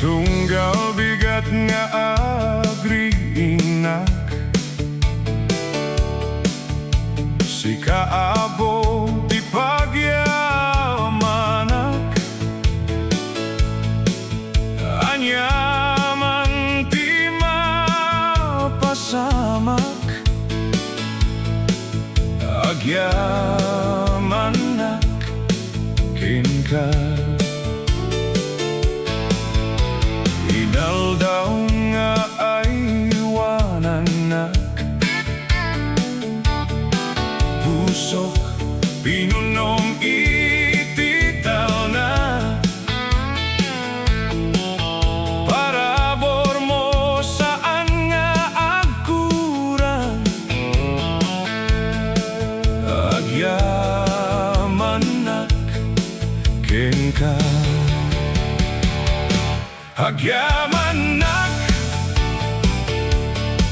Tunggal bigat nga agri inak, si kaabo ti pagyamanak, anyaman ti mapasamak, agyamanak kinka. Inaldaw nga ay wananak, pusok pinunong itital na, parabor mo saan nga agkuran, agyamanak kenka. Agyamanak,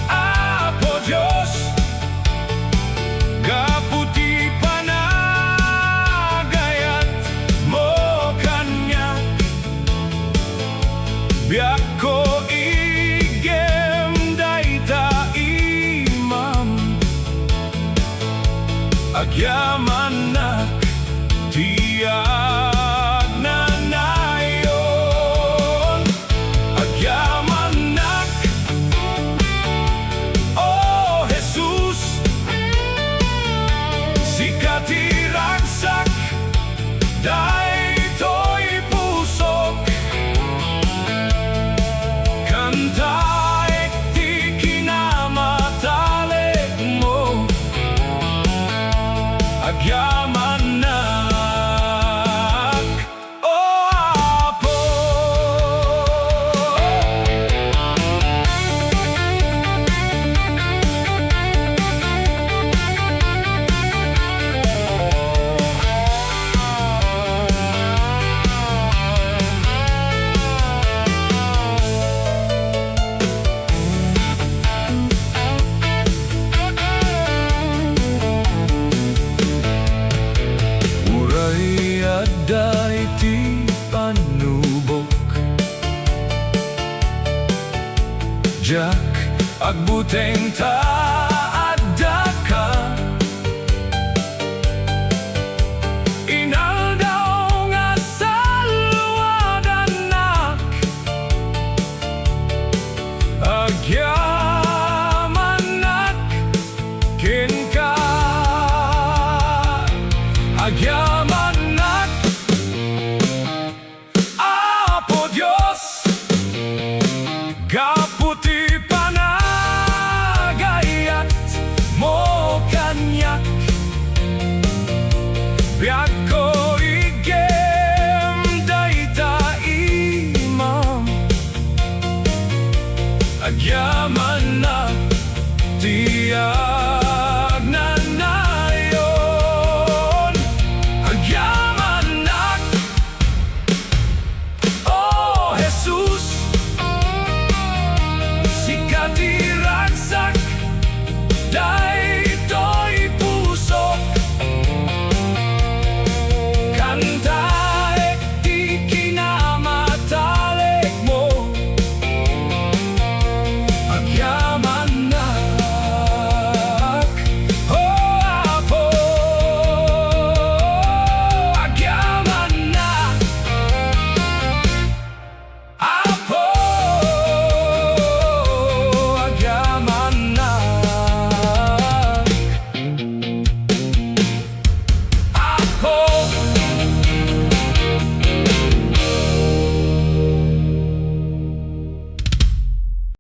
Apo Diyos, gaputi panagayat mo kanyak, biyak ko igem dayta imam, agyamanak tiyak na nayon. Agyamanak, oh Jesus, sikat iragsak, daytoy pusok, kantaek ti kinamatalek mo, agyamanak. Aday ti panubok, jak agbuteng taadda ka, inaldaw nga salwadanak, agyamanak kenka. Agyamanak, Apo Diyos, gaputi panagayat mo kanyak, biyak ko igem dayta imam, agyamanak tiyak na nayon. Agyamanak, oh Jesus, sikat iragsak, daytoy pusok, kantaek ti kinamatalek mo, agyamanak. Apo